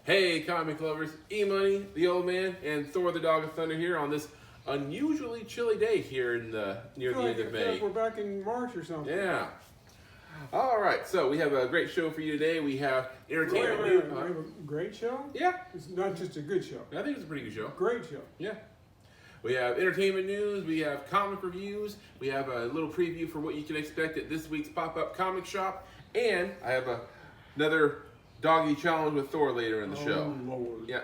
Hey, comic lovers, EMoney, the old man, and Thor the Dog of Thunder here on this unusually chilly day here in near the end of May. Like we're back in March or something. Yeah. All right, so we have a great show for you today. We have entertainment news. We have a great show? Yeah. It's not just a good show. I think it's a pretty good show. Great show. Yeah. We have entertainment news, we have comic reviews, we have a little preview for what you can expect at this week's pop-up comic shop, and I have another Doggy challenge with Thor later in the show. Oh, Lord. Yeah.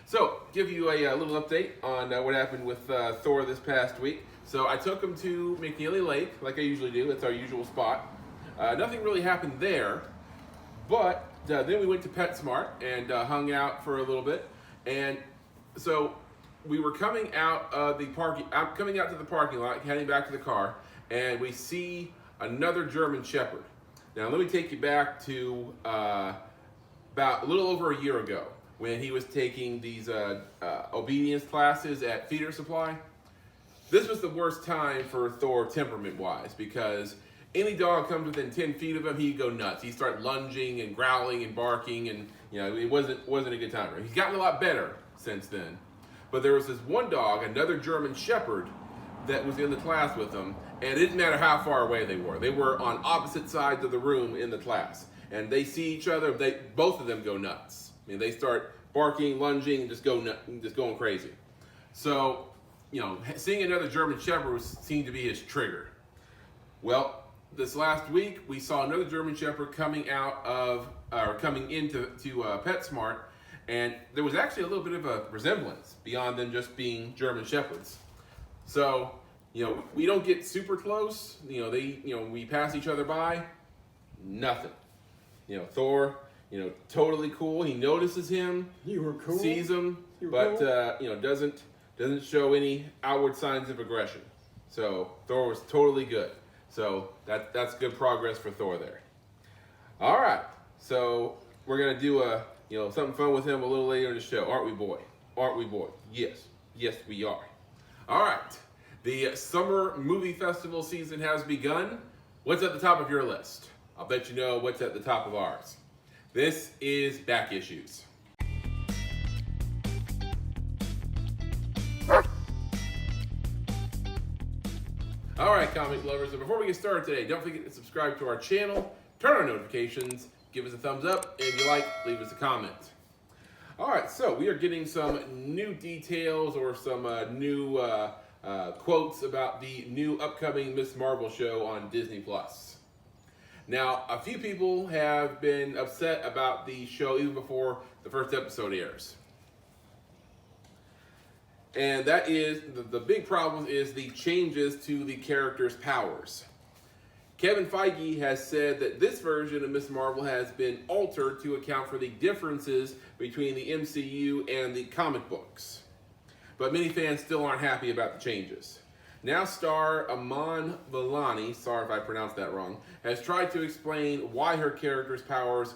So, give you a little update on what happened with Thor this past week. So, I took him to McNeely Lake, like I usually do. That's our usual spot. Nothing really happened there, but then we went to PetSmart and hung out for a little bit. And so, we were coming out of the coming out to the parking lot, heading back to the car, and we see another German Shepherd. Now, let me take you back to about a little over a year ago when he was taking these obedience classes at Feeder Supply. This was the worst time for Thor temperament-wise because any dog comes within 10 feet of him, he'd go nuts. He'd start lunging and growling and barking, and it wasn't a good time. He's gotten a lot better since then. But there was this one dog, another German Shepherd, that was in the class with him, and it didn't matter how far away they were. They were on opposite sides of the room in the class, and they see each other. Both of them go nuts. I mean, they start barking, lunging, just going crazy. So, seeing another German Shepherd seemed to be his trigger. Well, this last week we saw another German Shepherd coming into PetSmart. And there was actually a little bit of a resemblance beyond them just being German Shepherds. So, we don't get super close. We pass each other by. Nothing. Thor, totally cool. He notices him. You were cool. Sees him, but doesn't show any outward signs of aggression. So Thor was totally good. So that's good progress for Thor there. All right. So we're gonna do something fun with him a little later in the show. Aren't we, boy? Aren't we, boy? Yes. Yes, we are. All right. The summer movie festival season has begun. What's at the top of your list? I'll bet you know what's at the top of ours. This is Back Issues. All right, comic lovers. And before we get started today, don't forget to subscribe to our channel, turn on notifications, give us a thumbs up, and if you like, leave us a comment. All right, so we are getting some new details or some new quotes about the new upcoming Ms. Marvel show on Disney+. Now, a few people have been upset about the show even before the first episode airs. And that is, the big problem is the changes to the characters' powers. Kevin Feige has said that this version of Ms. Marvel has been altered to account for the differences between the MCU and the comic books. But many fans still aren't happy about the changes. Now star Iman Vellani, sorry if I pronounced that wrong, has tried to explain why her character's powers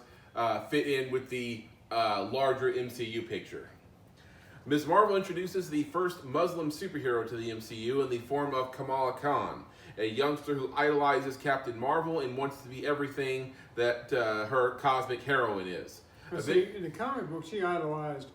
fit in with the larger MCU picture. Ms. Marvel introduces the first Muslim superhero to the MCU in the form of Kamala Khan, a youngster who idolizes Captain Marvel and wants to be everything that her cosmic heroine is. See, in the comic book, she idolized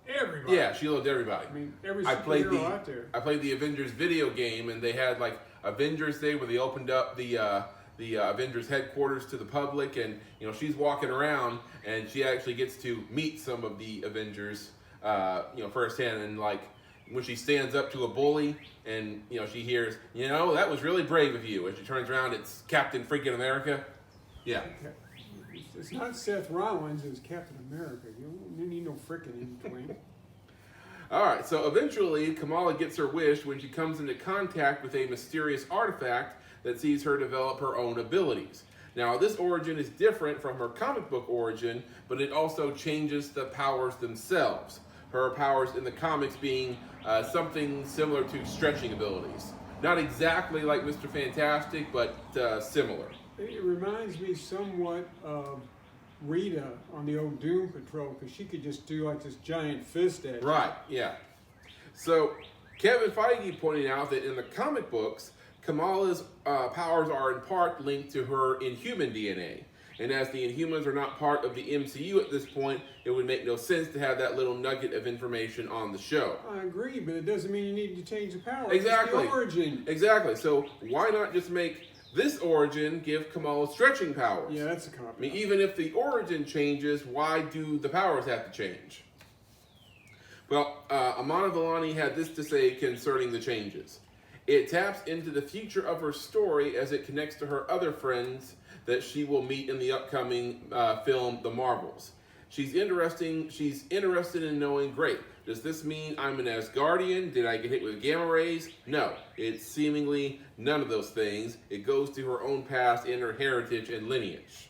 everybody. Yeah, she loved everybody. I mean, every superhero out there. I played the Avengers video game, and they had like Avengers Day where they opened up the Avengers headquarters to the public, and she's walking around, and she actually gets to meet some of the Avengers, firsthand, and like when she stands up to a bully, and she hears, that was really brave of you, and she turns around, it's Captain freaking America. Yeah. It's not Seth Rollins, it's Captain America. You need no frickin' in between. All right, so eventually Kamala gets her wish when she comes into contact with a mysterious artifact that sees her develop her own abilities. Now, this origin is different from her comic book origin, but it also changes the powers themselves. Her powers in the comics being something similar to stretching abilities. Not exactly like Mr. Fantastic, but similar. It reminds me somewhat of Rita on the old Doom Patrol, because she could just do like this giant fist at you. Right, yeah. So, Kevin Feige pointed out that in the comic books, Kamala's powers are in part linked to her Inhuman DNA. And as the Inhumans are not part of the MCU at this point, it would make no sense to have that little nugget of information on the show. I agree, but it doesn't mean you need to change the power. Exactly. It's the origin. Exactly. So why not just make this origin give Kamala stretching powers? Yeah, that's a cop. I mean, even if the origin changes, why do the powers have to change? Well, Amana Villani had this to say concerning the changes. It taps into the future of her story as it connects to her other friends that she will meet in the upcoming film, The Marvels. She's interested in knowing, great, does this mean I'm an Asgardian? Did I get hit with gamma rays? No, it's seemingly none of those things. It goes to her own past and her heritage and lineage.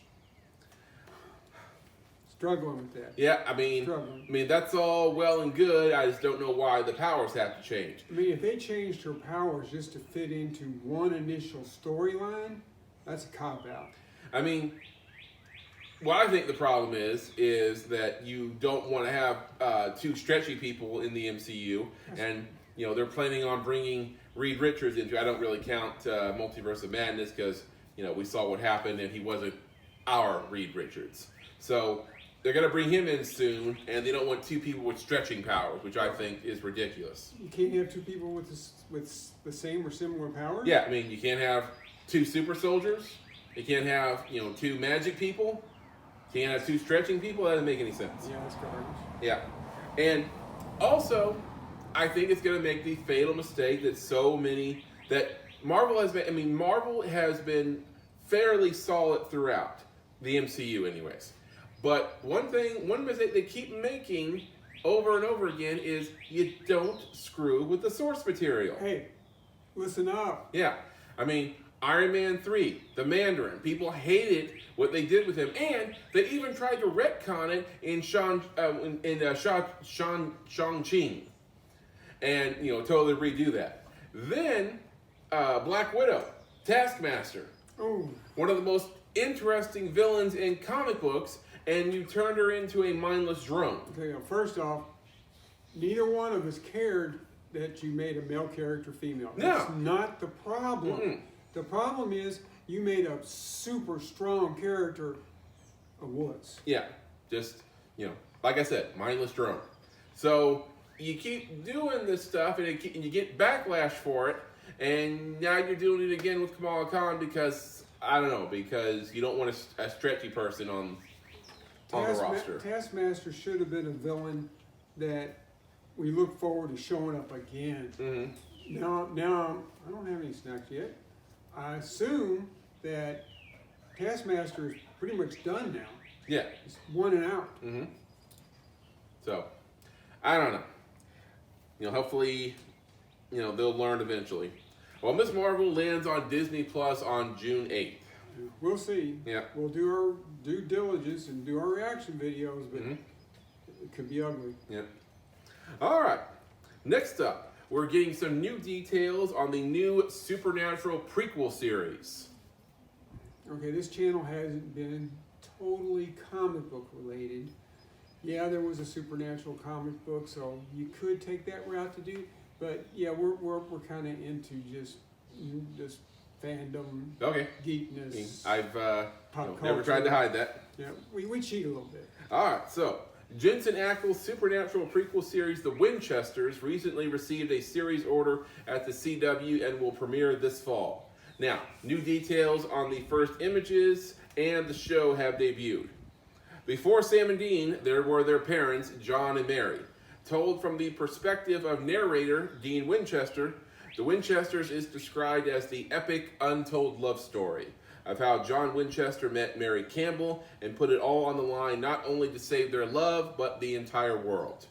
Struggling with that. Yeah, I mean, that's all well and good. I just don't know why the powers have to change. I mean, if they changed her powers just to fit into one initial storyline, that's a cop-out. I mean, what I think the problem is that you don't want to have two stretchy people in the MCU, and they're planning on bringing Reed Richards into. I don't really count Multiverse of Madness because we saw what happened, and he wasn't our Reed Richards. So they're going to bring him in soon, and they don't want two people with stretching powers, which I think is ridiculous. You can't have two people with the same or similar powers? Yeah, I mean, you can't have two super soldiers. You can't have, two magic people. You can't have two stretching people. That doesn't make any sense. Yeah, that's garbage. Yeah. And also, I think it's going to make the fatal mistake that Marvel has been fairly solid throughout the MCU anyways. But one mistake they keep making over and over again is you don't screw with the source material. Hey, listen up. Yeah. I mean, Iron Man 3, the Mandarin, people hated what they did with him, and they even tried to retcon it in Shang-Chi, and totally redo that. Then Black Widow, Taskmaster, one of the most interesting villains in comic books, and you turned her into a mindless drone. Okay, first off, neither one of us cared that you made a male character female. No. That's not the problem. Mm-mm. The problem is you made a super strong character a wuss. Yeah, just, like I said, mindless drone. So you keep doing this stuff, and you get backlash for it, and now you're doing it again with Kamala Khan because you don't want a stretchy person on the roster. Taskmaster should have been a villain that we look forward to showing up again. Mm-hmm. Now I don't have any snacks yet. I assume that Taskmaster is pretty much done now. Yeah. It's one and out. Mm-hmm. So, I don't know. Hopefully, they'll learn eventually. Well, Ms. Marvel lands on Disney Plus on June 8th. We'll see. Yeah. We'll do our due diligence and do our reaction videos, but it could be ugly. Yeah. All right. Next up, we're getting some new details on the new Supernatural prequel series. Okay, this channel hasn't been totally comic book related. Yeah, there was a Supernatural comic book, so you could take that route to do. But yeah, we're kind of into just fandom, geekness. I've pop never tried to hide that. Yeah, we cheat a little bit. All right, so Jensen Ackles' Supernatural prequel series, The Winchesters, recently received a series order at the CW and will premiere this fall. Now, new details on the first images and the show have debuted. Before Sam and Dean, there were their parents, John and Mary. Told from the perspective of narrator Dean Winchester, The Winchesters is described as the epic, untold love story of how John Winchester met Mary Campbell and put it all on the line not only to save their love, but the entire world.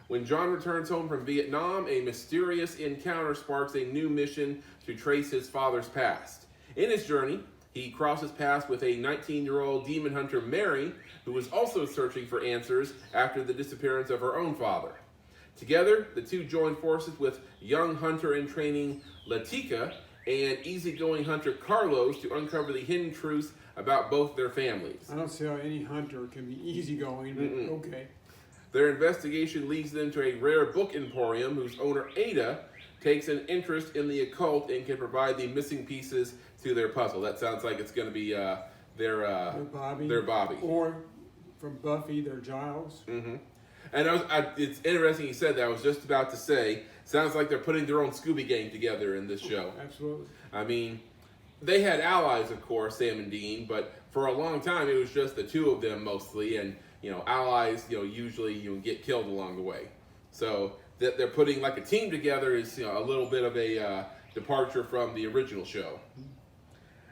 When John returns home from Vietnam, a mysterious encounter sparks a new mission to trace his father's past. In his journey, he crosses paths with a 19-year-old demon hunter, Mary, who is also searching for answers after the disappearance of her own father. Together, the two join forces with young hunter in training Latika and easygoing hunter Carlos to uncover the hidden truths about both their families. I don't see how any hunter can be easygoing, but okay. Their investigation leads them to a rare book emporium whose owner, Ada, takes an interest in the occult and can provide the missing pieces to their puzzle. That sounds like it's going to be they're Bobby. They're Bobby. Or from Buffy, they're Giles. Mm-hmm. And it's interesting you said that. I was just about to say, sounds like they're putting their own Scooby Gang together in this show. Absolutely. I mean, they had allies, of course, Sam and Dean, but for a long time it was just the two of them mostly, and allies, usually get killed along the way. So that they're putting like a team together is a little bit of a departure from the original show.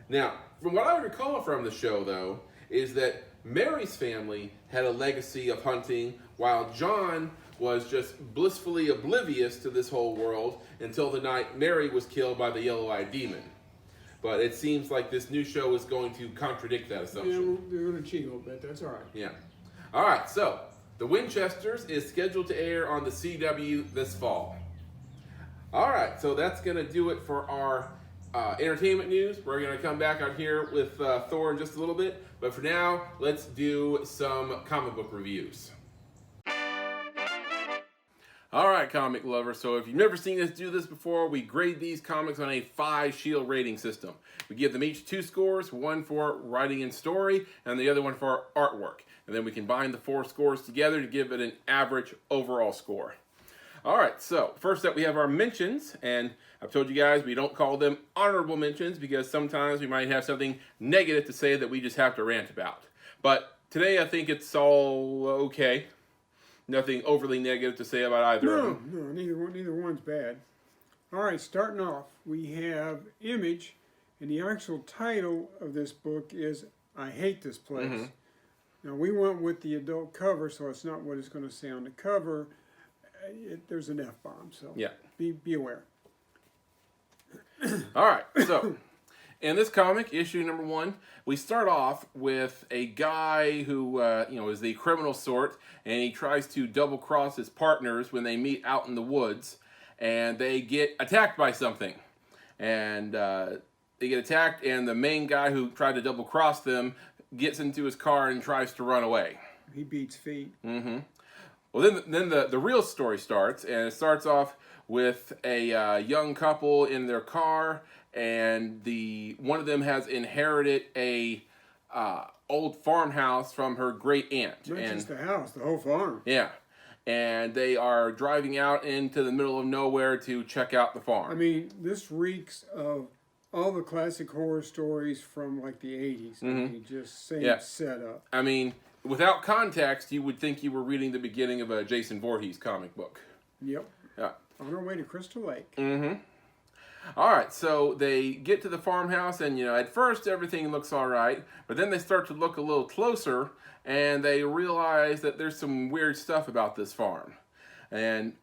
Now, from what I recall from the show, though, is that Mary's family had a legacy of hunting, while John was just blissfully oblivious to this whole world until the night Mary was killed by the yellow-eyed demon. But it seems like this new show is going to contradict that assumption. Yeah, they're going to cheat a little bit. That's all right. Yeah. All right, so The Winchesters is scheduled to air on the CW this fall. All right, so that's going to do it for our entertainment news. We're going to come back out here with Thor in just a little bit. But for now, let's do some comic book reviews. All right, comic lovers. So if you've never seen us do this before, we grade these comics on a 5-shield rating system. We give them each 2 scores, one for writing and story, and the other one for artwork. And then we combine the 4 scores together to give it an average overall score. All right, so first up we have our mentions, and I've told you guys we don't call them honorable mentions because sometimes we might have something negative to say that we just have to rant about. But today I think it's all okay. Nothing overly negative to say about either of them. No, neither one's bad. All right, starting off, we have Image, and the actual title of this book is I Hate This Place. Mm-hmm. Now, we went with the adult cover, so it's not what it's going to say on the cover. There's an F-bomb, so yeah. Be aware. All right, so in this comic, issue number 1, we start off with a guy who, is the criminal sort, and he tries to double-cross his partners when they meet out in the woods, and they get attacked by something. And they get attacked, and the main guy who tried to double-cross them gets into his car and tries to run away. He beats feet. Mm-hmm. Well, then the real story starts, and it starts off with a young couple in their car, and one of them has inherited a old farmhouse from her great aunt. Not just the house, the whole farm. Yeah, and they are driving out into the middle of nowhere to check out the farm. I mean, this reeks of all the classic horror stories from like the 80s. Mm-hmm. I mean, just same setup. I mean, without context, you would think you were reading the beginning of a Jason Voorhees comic book. Yep. Yeah. On our way to Crystal Lake. Mm-hmm. All right, so they get to the farmhouse, and at first everything looks all right, but then they start to look a little closer, and they realize that there's some weird stuff about this farm. And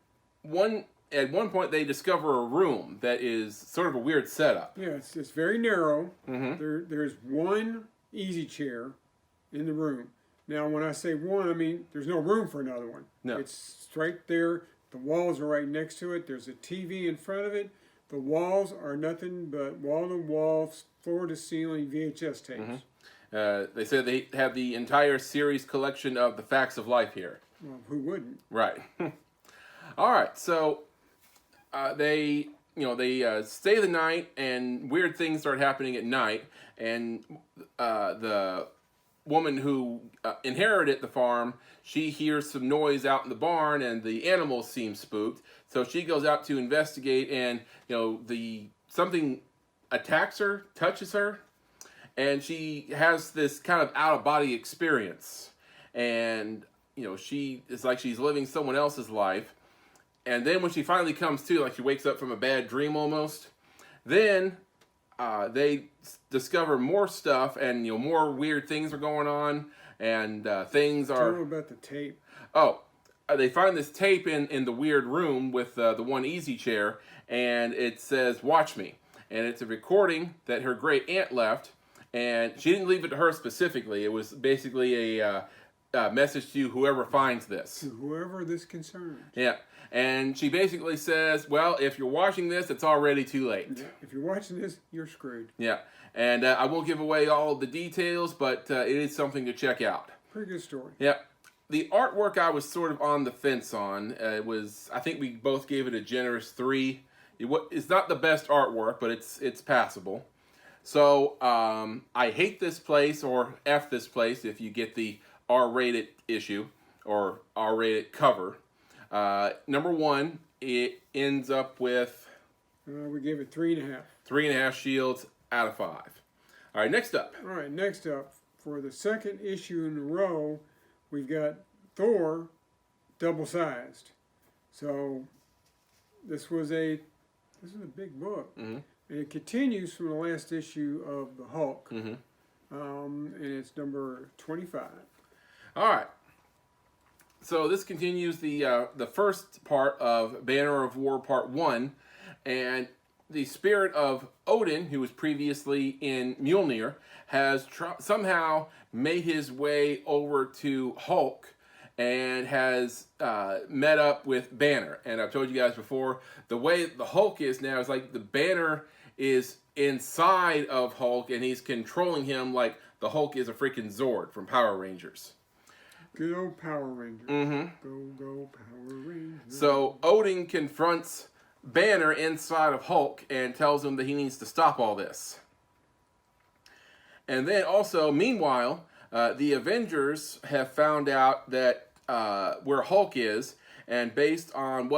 at one point they discover a room that is sort of a weird setup. Yeah, it's very narrow. Mm-hmm. There's one easy chair in the room. Now, when I say one, I mean there's no room for another one. No. It's right there. The walls are right next to it. There's a TV in front of it. The walls are nothing but wall-to-wall, floor-to-ceiling VHS tapes. Mm-hmm. They said they have the entire series collection of The Facts of Life here. Well, who wouldn't? Right. All right, so they stay the night, and weird things start happening at night, and the woman who inherited the farm, she hears some noise out in the barn, and the animals seem spooked. So she goes out to investigate, and something attacks her, touches her, and she has this kind of out-of-body experience. And she is like she's living someone else's life. And then when she finally comes to, like she wakes up from a bad dream almost, then they discover more stuff, and more weird things are going on, and things are. Tell them about the tape. Oh, they find this tape in the weird room with the one easy chair, and it says "Watch me," and it's a recording that her great aunt left, and she didn't leave it to her specifically. It was basically a message to whoever finds this. To whoever this concerns. Yeah. And she basically says, well, if you're watching this, it's already too late. Yeah. If you're watching this, you're screwed. Yeah. And I won't give away all of the details, but it is something to check out. Pretty good story. Yeah. The artwork I was sort of on the fence on. I think we both gave it a generous 3. It's not the best artwork, but it's passable. So I hate this place, or F this place if you get the R-rated issue or R-rated cover. Number 1, it ends up with we gave it 3.5. 3.5 shields out of 5. All right, next up. All right, next up, for the second issue in a row, we've got Thor double-sized. So this was a big book, and it continues from the last issue of the Hulk, and it's number 25. All right. So this continues the first part of Banner of War Part 1, and the spirit of Odin, who was previously in Mjolnir, has somehow made his way over to Hulk and has met up with Banner. And I've told you guys before, the way the Hulk is now is like the Banner is inside of Hulk and he's controlling him like the Hulk is a freaking Zord from Power Rangers. Good old Power Rangers. Go Power Rangers. So Odin confronts Banner inside of Hulk and tells him that he needs to stop all this. And then also, meanwhile, the Avengers have found out that where Hulk is, and based on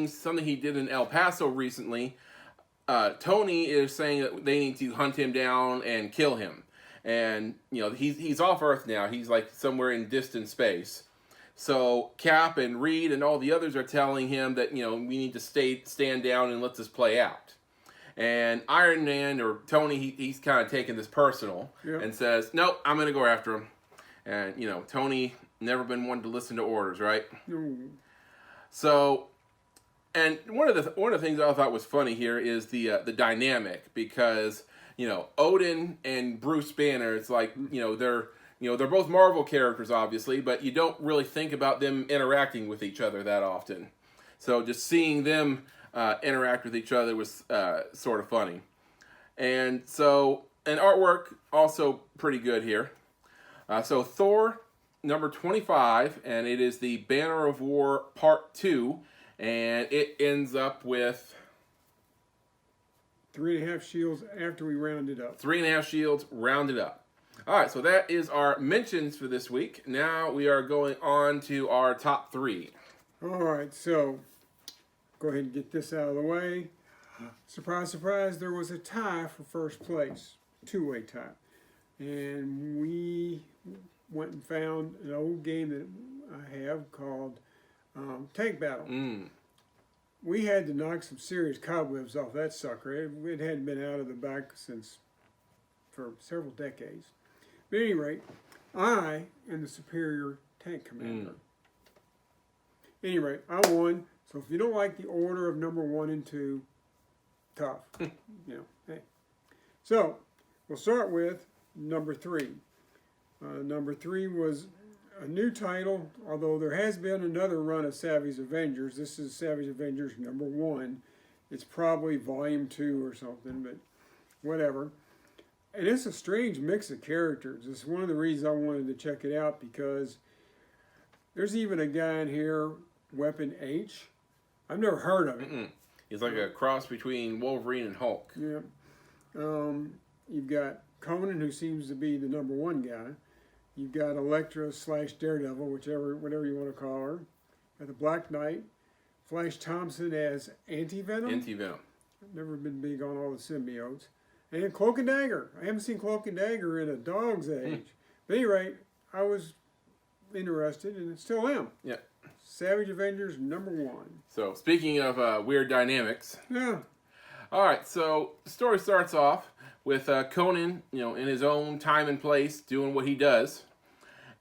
something he did in El Paso recently, Tony is saying that they need to hunt him down and kill him. And he's off Earth now. He's like somewhere in distant space. So Cap and Reed and all the others are telling him that we need to stand down and let this play out. And Iron Man, or Tony, he's kind of taking this personal and says, "Nope, I'm going to go after him." And Tony never been one to listen to orders, right? No. So, and one of the things I thought was funny here is the dynamic, because Odin and Bruce Banner, it's like they're both Marvel characters, obviously, but you don't really think about them interacting with each other that often. So just seeing them interact with each other was sort of funny. And artwork also pretty good here. So Thor, number 25, and it is the Banner of War Part 2, and it ends up with 3.5 shields after we round it up. 3.5 shields rounded up. All right, so that is our mentions for this week. Now we are going on to our top 3. All right, so go ahead and get this out of the way. Surprise, surprise, there was a tie for first place, 2-way tie. And we went and found an old game that I have called Tank Battle. We had to knock some serious cobwebs off that sucker. It hadn't been out of the back for several decades. But at any rate, I am the superior tank commander. At any rate, I won. So if you don't like the order of number 1 and 2, tough. Hey. So we'll start with number 3. Number 3 was a new title, although there has been another run of Savage Avengers. This is Savage Avengers number 1. It's probably volume 2 or something, but whatever. And it's a strange mix of characters. It's one of the reasons I wanted to check it out, because there's even a guy in here, Weapon H. I've never heard of him. He's like a cross between Wolverine and Hulk. Yeah. You've got Conan, who seems to be the number 1 guy. You've got Elektra / Daredevil, whatever you want to call her. Got the Black Knight. Flash Thompson as Anti-Venom. Anti-Venom. I've never been big on all the symbiotes. And Cloak and Dagger. I haven't seen Cloak and Dagger in a dog's age. But at any rate, I was interested, and still am. Yeah. Savage Avengers number 1. So, speaking of weird dynamics. Yeah. All right, so the story starts off with Conan, in his own time and place, doing what he does.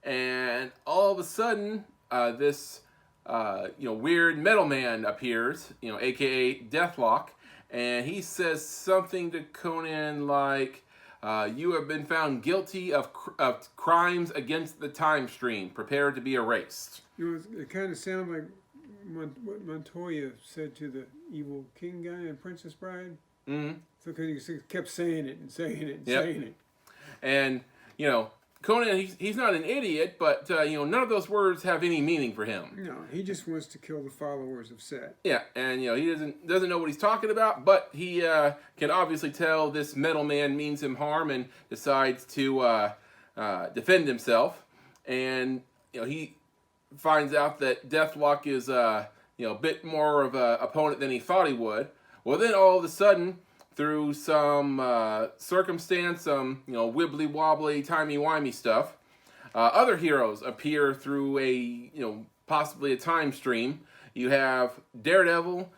And all of a sudden, this, weird metal man appears, a.k.a. Deathlock. And he says something to Conan like, you have been found guilty of crimes against the time stream. Prepare to be erased. It kind of sounds like what Montoya said to the evil king guy in Princess Bride. So because he kept saying it and saying it and saying it. And, Conan, he's not an idiot, but none of those words have any meaning for him. No, he just wants to kill the followers of Set. Yeah, and he doesn't know what he's talking about, but he can obviously tell this metal man means him harm and decides to defend himself. And he finds out that Deathlock is a bit more of an opponent than he thought he would. Well, then all of a sudden, through some circumstance, some wibbly wobbly, timey wimey stuff, other heroes appear through a possibly a time stream. You have Daredevil,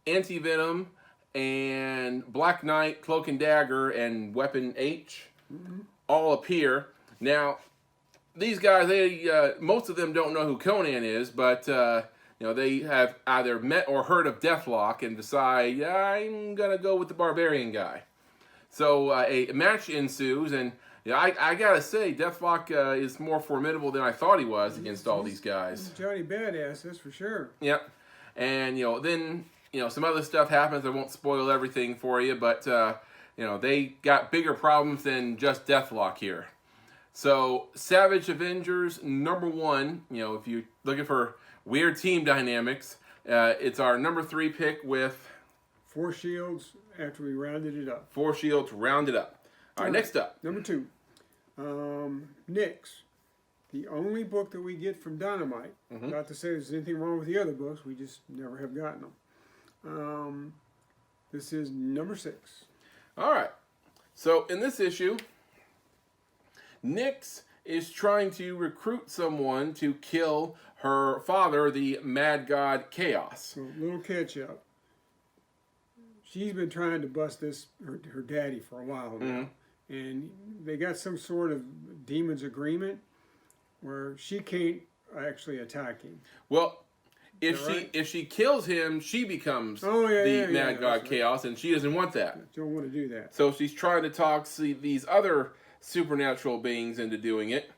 Anti-Venom, and Black Knight, Cloak and Dagger, and Weapon H all appear. Now, these guys, most of them don't know who Conan is, but they have either met or heard of Deathlock and decide, I'm gonna go with the barbarian guy. So a match ensues, and I gotta say, Deathlock is more formidable than I thought he was against all these guys. Johnny Badass, that's for sure. Yep. And then some other stuff happens. I won't spoil everything for you, but they got bigger problems than just Deathlock here. So Savage Avengers #1. If you're looking for weird team dynamics, it's our #3 pick with 4 shields after we rounded it up. 4 shields rounded up. All right, next up. #2. Nyx. The only book that we get from Dynamite. Not to say there's anything wrong with the other books, we just never have gotten them. This is #6. All right. So in this issue, Nyx is trying to recruit someone to kill her father, the Mad God Chaos. So, little catch up. She's been trying to bust her daddy for a while now. And they got some sort of demon's agreement where she can't actually attack him. Well, if she kills him, she becomes the Mad God Chaos, and she doesn't want that. She don't want to do that. So she's trying to talk these other supernatural beings into doing it.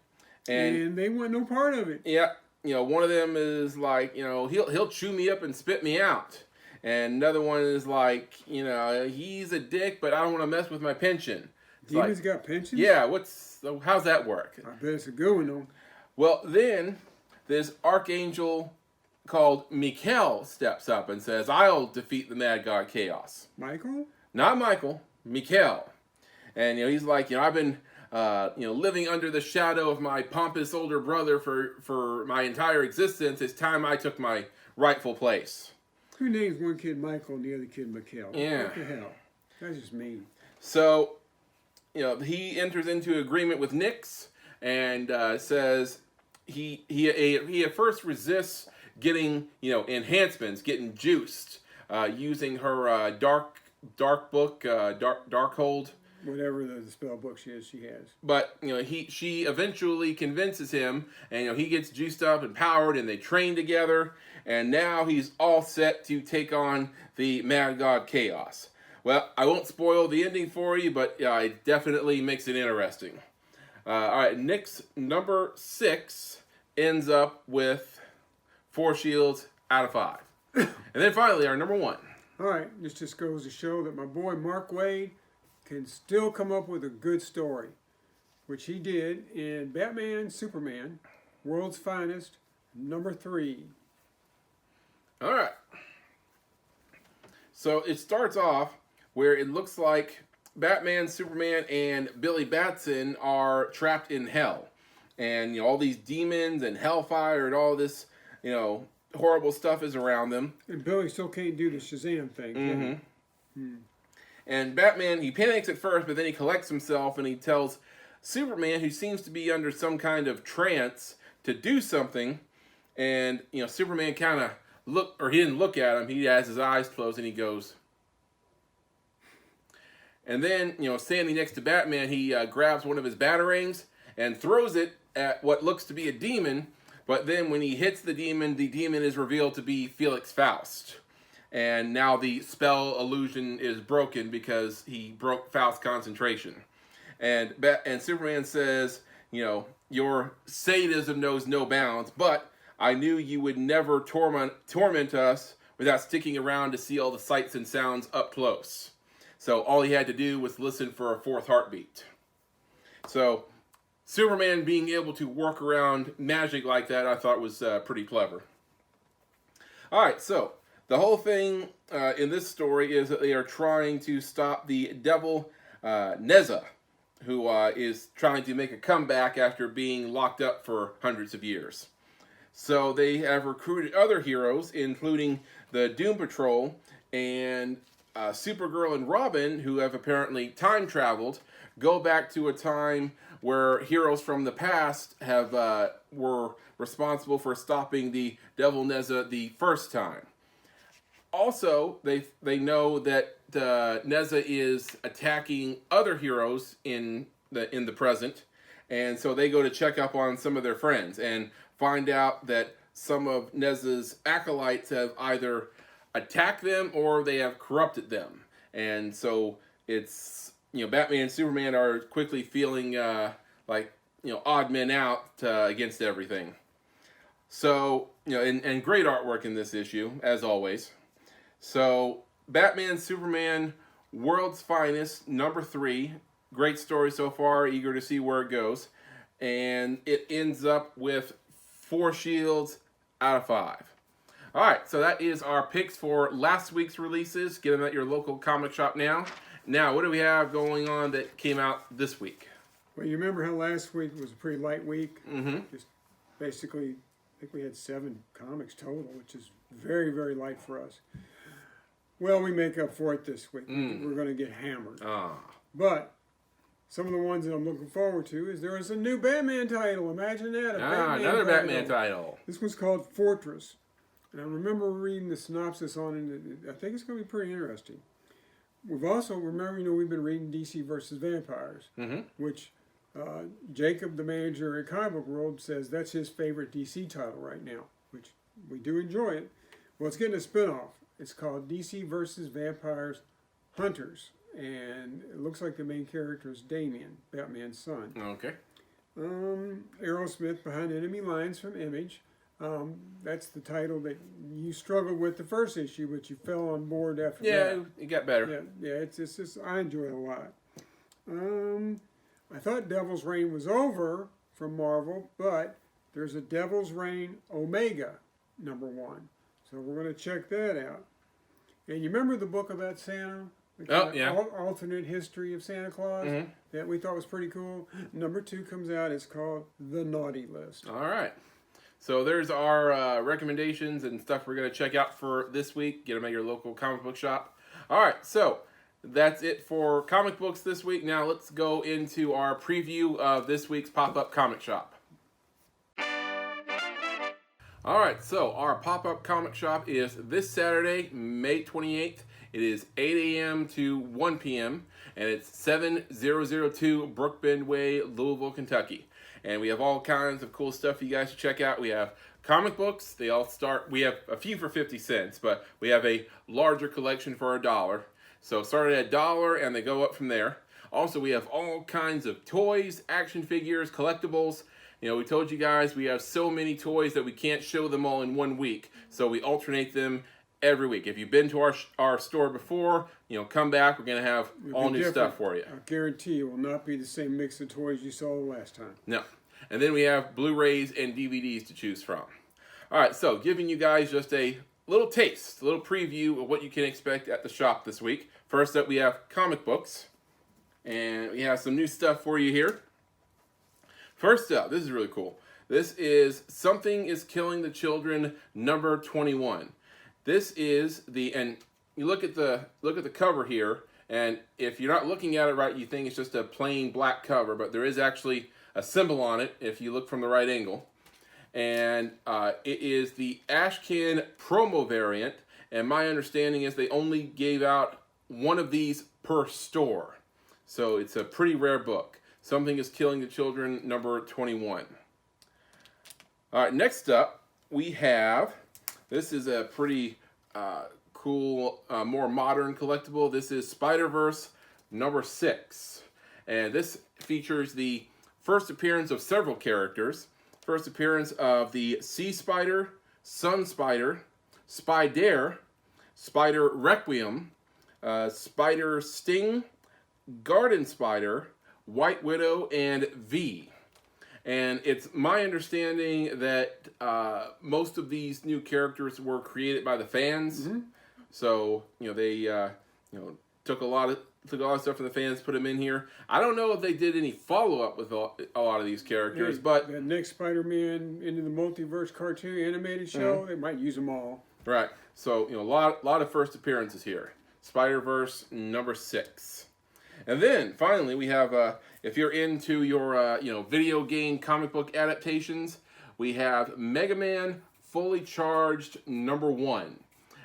And they want no part of it. Yeah. One of them is like, he'll chew me up and spit me out. And another one is like, he's a dick, but I don't want to mess with my pension. Demons got pensions? Yeah, how's that work? I bet it's a good one, though. Well, then this archangel called Mikel steps up and says, I'll defeat the Mad God Chaos. Michael? Not Michael, Mikel. And, he's like, I've been, living under the shadow of my pompous older brother for my entire existence. It's time I took my rightful place. Who names one kid Michael and the other kid Mikel? Yeah. What the hell? That's just mean. So, he enters into agreement with Nyx and says he at first resists getting, enhancements, getting juiced, using her dark book, Darkhold. Whatever the spell book she has. But, she eventually convinces him, and, he gets juiced up and powered, and they train together, and now he's all set to take on the Mad God Chaos. Well, I won't spoil the ending for you, but it definitely makes it interesting. All right, Nyx #6 ends up with 4 shields out of 5. And then finally, our #1. All right, this just goes to show that my boy Mark Waid can still come up with a good story, which he did in Batman Superman, World's Finest, #3. All right. So it starts off where it looks like Batman, Superman, and Billy Batson are trapped in hell. And, all these demons and hellfire and all this, horrible stuff is around them. And Billy still can't do the Shazam thing. And Batman, he panics at first, but then he collects himself and he tells Superman, who seems to be under some kind of trance, to do something. And, Superman kind of he didn't look at him. He has his eyes closed and he goes. And then, standing next to Batman, he grabs one of his batarangs and throws it at what looks to be a demon. But then when he hits the demon is revealed to be Felix Faust. And now the spell illusion is broken because he broke Faust's concentration. And Superman says, your sadism knows no bounds, but I knew you would never torment us without sticking around to see all the sights and sounds up close. So all he had to do was listen for a 4th heartbeat. So Superman being able to work around magic like that, I thought was pretty clever. All right, so the whole thing in this story is that they are trying to stop the devil Neza, who is trying to make a comeback after being locked up for hundreds of years. So they have recruited other heroes, including the Doom Patrol and Supergirl and Robin, who have apparently time traveled, go back to a time where heroes from the past were responsible for stopping the Devil Neza the first time. Also, they know that Neza is attacking other heroes in the present, and so they go to check up on some of their friends and find out that some of Neza's acolytes have either attacked them or they have corrupted them. And so it's, Batman and Superman are quickly feeling like, odd men out against everything. So, and great artwork in this issue, as always. So, Batman, Superman, World's Finest, number 3. Great story so far, eager to see where it goes. And it ends up with 4 shields out of 5. All right, so that is our picks for last week's releases. Get them at your local comic shop now. Now, what do we have going on that came out this week? Well, you remember how last week was a pretty light week? Mm-hmm. Just basically, I think we had 7 comics total, which is very, very light for us. Well, we make up for it this week. We're going to get hammered. But some of the ones that I'm looking forward to is there is a new Batman title. Imagine that. Another Batman title. This one's called Fortress. And I remember reading the synopsis on it. I think it's going to be pretty interesting. We've also, we've been reading DC versus Vampires, which Jacob, the manager at Comic Book World, says that's his favorite DC title right now, which we do enjoy it. Well, it's getting a spinoff. It's called DC versus Vampires Hunters. And it looks like the main character is Damian, Batman's son. Okay. Aerosmith behind Enemy Lines from Image. That's the title that you struggled with the first issue, but you fell on board after that. Yeah, it got better. Yeah, it's just, I enjoy it a lot. I thought Devil's Reign was over from Marvel, but there's a Devil's Reign Omega #1. So we're going to check that out. And you remember the book about Santa? Alternate history of Santa Claus that we thought was pretty cool. #2 comes out. It's called The Naughty List. All right. So there's our recommendations and stuff we're going to check out for this week. Get them at your local comic book shop. All right. So that's it for comic books this week. Now let's go into our preview of this week's pop-up comic shop. All right. So our pop-up comic shop is this Saturday, May 28th. It is 8 a.m. to 1 p.m. and it's 7002 Brookbend Way, Louisville, Kentucky. And we have all kinds of cool stuff for you guys to check out. We have comic books. We have a few for 50 cents, but we have a larger collection for $1. So start at $1 and they go up from there. Also, we have all kinds of toys, action figures, collectibles. We told you guys we have so many toys that we can't show them all in one week. So we alternate them every week. If you've been to our store before, come back. We're going to have all new stuff for you. I guarantee it will not be the same mix of toys you saw last time. No. And then we have Blu-rays and DVDs to choose from. All right, so giving you guys just a little taste, a little preview of what you can expect at the shop this week. First up, we have comic books. And we have some new stuff for you here. First up, this is really cool. This is Something is Killing the Children, number 21. This is and you look at the cover here, and if you're not looking at it right, you think it's just a plain black cover, but there is actually a symbol on it if you look from the right angle. And it is the Ashcan promo variant, and my understanding is they only gave out one of these per store. So it's a pretty rare book. Something is Killing the Children, number 21. All right, next up, we have, this is a pretty cool, more modern collectible. This is Spider-Verse number 6. And this features the first appearance of several characters. First appearance of the Sea Spider, Sun Spider, Spider, Spider Requiem, Spider Sting, Garden Spider, White Widow, and V. And it's my understanding that most of these new characters were created by the fans. Mm-hmm. So they took a lot of stuff from the fans, put them in here. I don't know if they did any follow up with a lot of these characters, but the next Spider-Man into the multiverse cartoon animated show, they might use them all. Right. So a lot of first appearances here. Spider-Verse number 6. And then finally we have if you're into your video game comic book adaptations, we have Mega Man Fully Charged number 1.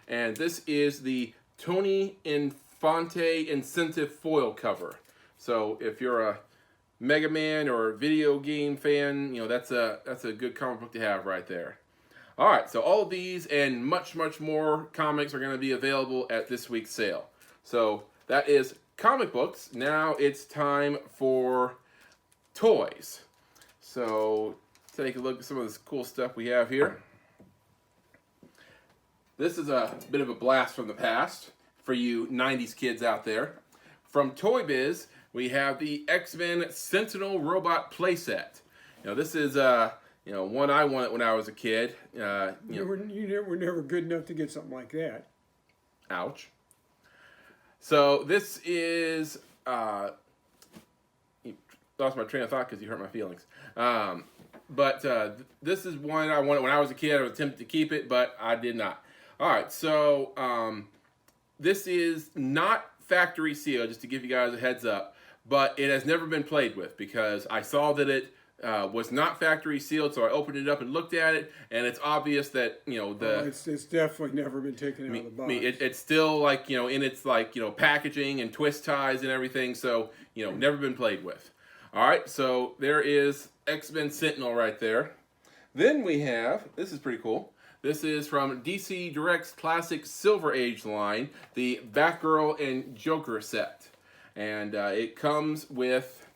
And this is the Tony Infante incentive foil cover. So if you're a Mega Man or video game fan, that's a good comic book to have right there. All right, so all of these and much more comics are going to be available at this week's sale. So that is comic books. Now it's time for toys. So take a look at some of this cool stuff we have here. This is a bit of a blast from the past for you 90s kids out there. From Toy Biz, we have the X-Men Sentinel robot playset. This is one I wanted when I was a kid. You were never good enough to get something like that. Ouch. So this is lost my train of thought because you hurt my feelings. But this is one I wanted when I was a kid. I was tempted to keep it, but I did not. All right, so this is not factory sealed, just to give you guys a heads up, but it has never been played with because I saw that it was not factory sealed, so I opened it up and looked at it, and it's obvious that it's definitely never been taken out of the box. It's still in its packaging and twist ties and everything, so never been played with. All right, so there is X-Men Sentinel right there. Then we have, this is pretty cool. This is from DC Direct's classic Silver Age line, the Batgirl and Joker set, and it comes with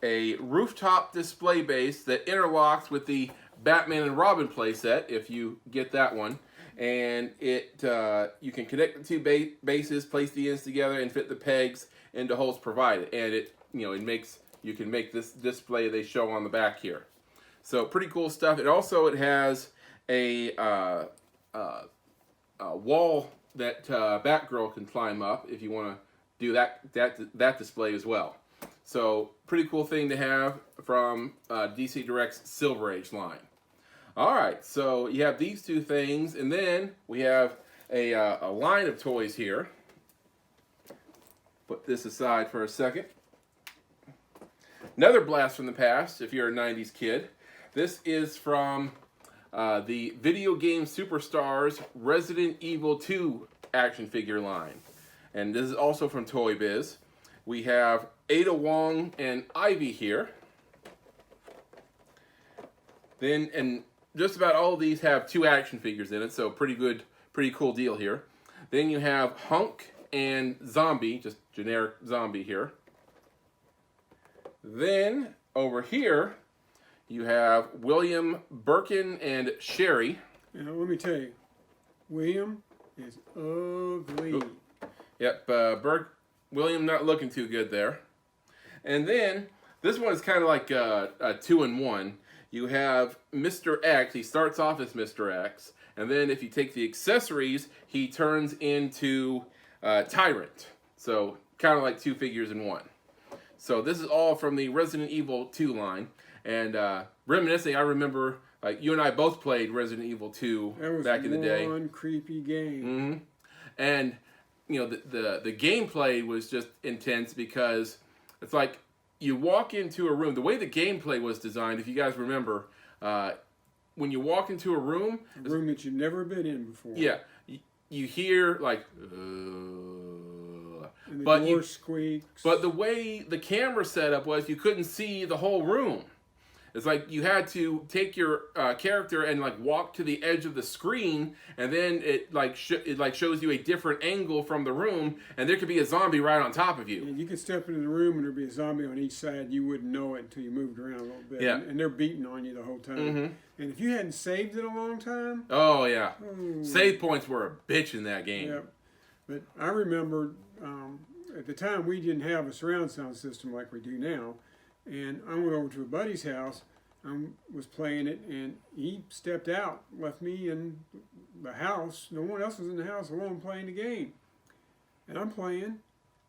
a rooftop display base that interlocks with the Batman and Robin playset, if you get that one. And it you can connect the two bases, place the ends together, and fit the pegs into holes provided. And you can make this display they show on the back here. So pretty cool stuff. It has a wall that Batgirl can climb up if you want to do that display as well. So pretty cool thing to have from DC Direct's Silver Age line. All right, so you have these two things, and then we have a line of toys here. Put this aside for a second. Another blast from the past, if you're a 90s kid. This is from the Video Game Superstars Resident Evil 2 action figure line. And this is also from Toy Biz. We have Ada Wong and Ivy here. Then, and just about all of these have 2 action figures in it, so pretty cool deal here. Then you have Hunk and Zombie, just generic Zombie here. Then, over here, you have William Birkin and Sherry. Let me tell you, William is ugly. Ooh. Yep, William not looking too good there. And then, this one is kind of like a 2-in-1. You have Mr. X, he starts off as Mr. X, and then if you take the accessories, he turns into Tyrant. So, kind of like 2 figures in 1. So this is all from the Resident Evil 2 line. And reminiscing, I remember, you and I both played Resident Evil 2 back in the day. One creepy game. Mm-hmm. And, the gameplay was just intense because it's like you walk into a room. The way the gameplay was designed, if you guys remember, when you walk into a room that you've never been in before. Yeah. You hear, and the door squeaks. But the way the camera setup was, you couldn't see the whole room. It's like you had to take your character and walk to the edge of the screen, and then it shows you a different angle from the room, and there could be a zombie right on top of you. And you could step into the room and there'd be a zombie on each side. You wouldn't know it until you moved around a little bit. Yeah. And they're beating on you the whole time. Mm-hmm. And if you hadn't saved it a long time. Oh yeah, save points were a bitch in that game. Yeah. But I remember at the time we didn't have a surround sound system like we do now, and I went over to a buddy's house, was playing it, and he stepped out, left me in the house. No one else was in the house alone playing the game. And I'm playing,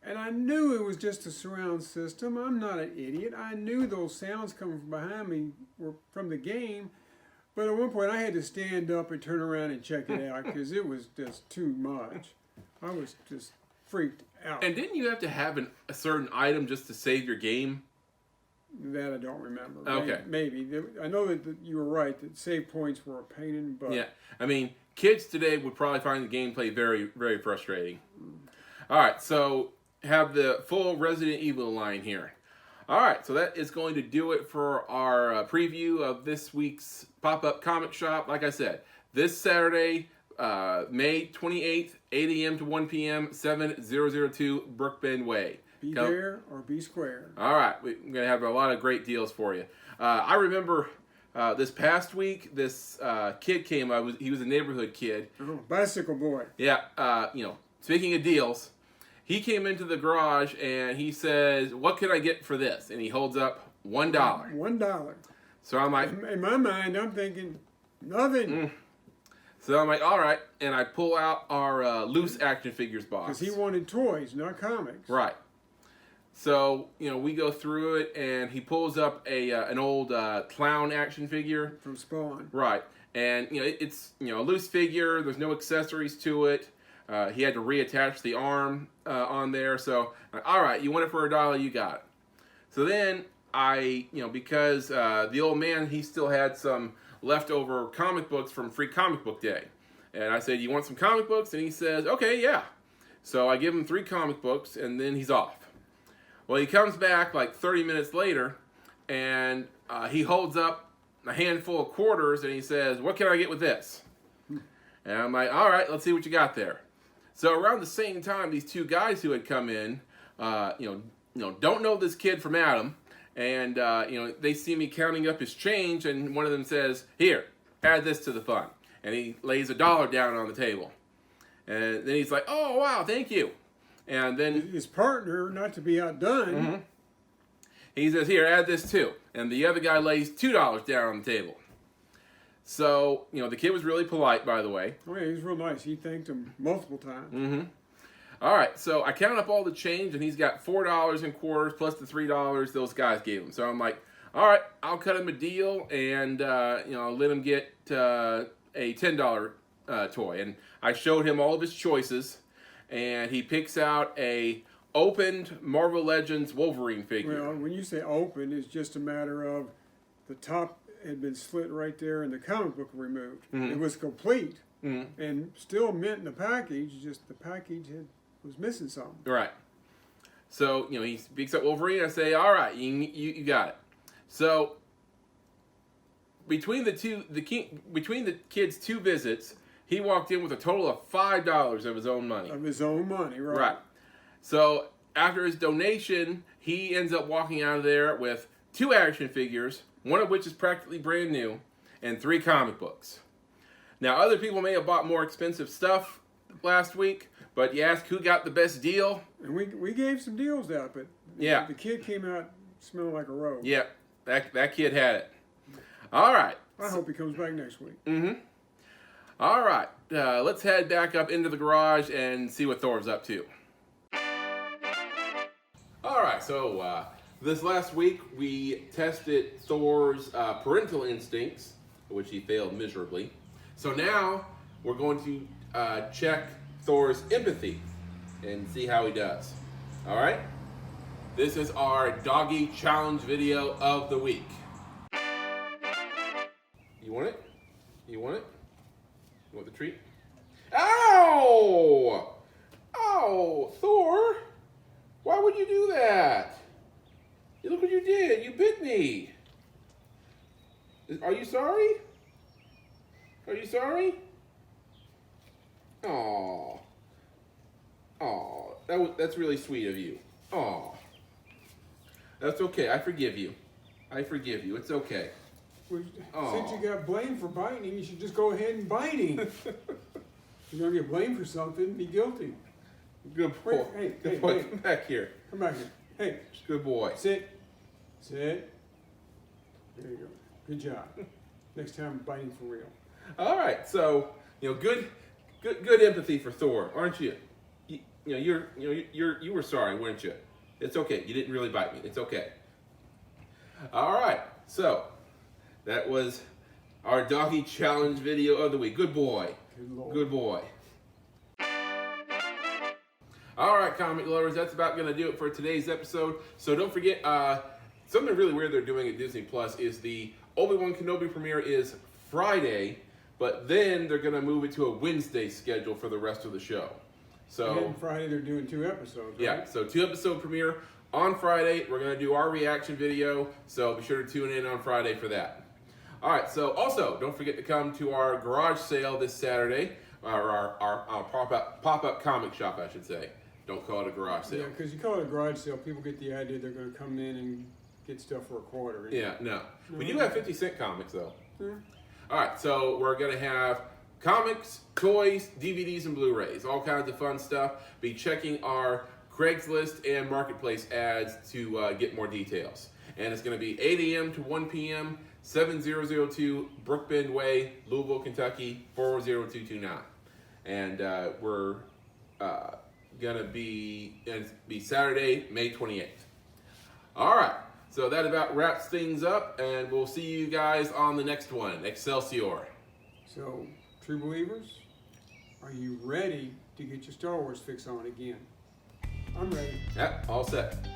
and I knew it was just a surround system. I'm not an idiot. I knew those sounds coming from behind me were from the game. But at one point, I had to stand up and turn around and check it out because it was just too much. I was just freaked out. And didn't you have to have a certain item just to save your game? That I don't remember. Okay. Maybe. I know that you were right, that save points were a pain in the butt. Yeah. I mean, kids today would probably find the gameplay very, very frustrating. All right, so have the full Resident Evil line here. All right, so that is going to do it for our preview of this week's pop-up comic shop. Like I said, this Saturday, May 28th, 8 a.m. to 1 p.m., 7002 Brookbend Way. Be there or be square. All right, we're going to have a lot of great deals for you. I remember this past week, this kid came. He was a neighborhood kid. Oh, bicycle boy. Yeah, speaking of deals, he came into the garage and he says, "What can I get for this?" And he holds up $1. $1. So I'm like, in my mind, I'm thinking nothing. So I'm like, all right, and I pull out our loose action figures box. Because he wanted toys, not comics. Right. So, we go through it, and he pulls up an old clown action figure. From Spawn. Right. And, it's, a loose figure. There's no accessories to it. He had to reattach the arm on there. So, all right, you want it for $1, you got it. So then because the old man, he still had some leftover comic books from Free Comic Book Day. And I said, "You want some comic books?" And he says, "Okay, yeah." So I give him 3 comic books, and then he's off. Well, he comes back like 30 minutes later, and he holds up a handful of quarters, and he says, "What can I get with this?" And I'm like, "All right, let's see what you got there." So around the same time, these 2 guys who had come in, don't know this kid from Adam, and they see me counting up his change, and one of them says, "Here, add this to the fun," and he lays $1 down on the table, and then he's like, "Oh wow, thank you." And then his partner, not to be outdone, he says, "Here, add this too." And the other guy lays $2 down on the table. So, the kid was really polite, by the way. Oh, yeah, he was real nice. He thanked him multiple times. All right, so I count up all the change, and he's got $4 in quarters plus the $3 those guys gave him. So I'm like, all right, I'll cut him a deal, and let him get a $10 toy. And I showed him all of his choices. And he picks out a opened Marvel Legends Wolverine figure. Well, when you say open, it's just a matter of the top had been slit right there and the comic book removed. It was complete and still mint in the package, just the package was missing something. Right. So, he picks up Wolverine. I say, all right, you got it. So, between the kids' 2 visits, he walked in with a total of $5 of his own money. Of his own money, right. Right. So after his donation, he ends up walking out of there with 2 action figures, one of which is practically brand new, and 3 comic books. Now, other people may have bought more expensive stuff last week, but you ask who got the best deal. And we gave some deals out, but yeah, the kid came out smelling like a rose. Yeah, that kid had it. All right. I hope he comes back next week. All right, let's head back up into the garage and see what Thor's up to. All right, so this last week we tested Thor's parental instincts, which he failed miserably. So now we're going to check Thor's empathy and see how he does. All right? This is our Doggy Challenge video of the week. You want it? You want it? You want the treat? Ow! Oh, Thor! Why would you do that? Look what you did. You bit me. Are you sorry? Are you sorry? Aw. Aw. That's really sweet of you. Aw. That's okay. I forgive you. I forgive you. It's okay. Well, since you got blamed for biting him, you should just go ahead and bite him. If you're going to get blamed for something, be guilty. Good boy. Wait, Good boy. Come back here. Come back here. Hey. Good boy. Sit. Sit. There you go. Good job. Next time, biting for real. All right, so good empathy for Thor, aren't you? You were sorry, weren't you? It's okay. You didn't really bite me. It's okay. All right, so that was our doggy challenge video of the week. Good boy. Good Lord. Good boy. All right, comic lovers, that's about going to do it for today's episode. So don't forget, something really weird they're doing at Disney Plus is the Obi-Wan Kenobi premiere is Friday, but then they're going to move it to a Wednesday schedule for the rest of the show. So And Friday they're doing 2 episodes, right? yeah, so 2-episode premiere on Friday. We're going to do our reaction video, so be sure to tune in on Friday for that. All right, so also don't forget to come to our garage sale this Saturday, or our pop-up comic shop, I should say. Don't call it a garage sale. Yeah, because you call it a garage sale, people get the idea they're going to come in and get stuff for a quarter. Yeah, no. We do have 50-cent comics, though. Yeah. All right, so we're going to have comics, toys, DVDs, and Blu-rays, all kinds of fun stuff. Be checking our Craigslist and Marketplace ads to get more details. And it's going to be 8 a.m. to 1 p.m., 7002 Brookbend Way, Louisville, Kentucky, 40229. And we're going to be Saturday, May 28th. All right, so that about wraps things up, and we'll see you guys on the next one. Excelsior. So, true believers, are you ready to get your Star Wars fix on again? I'm ready. Yep, all set.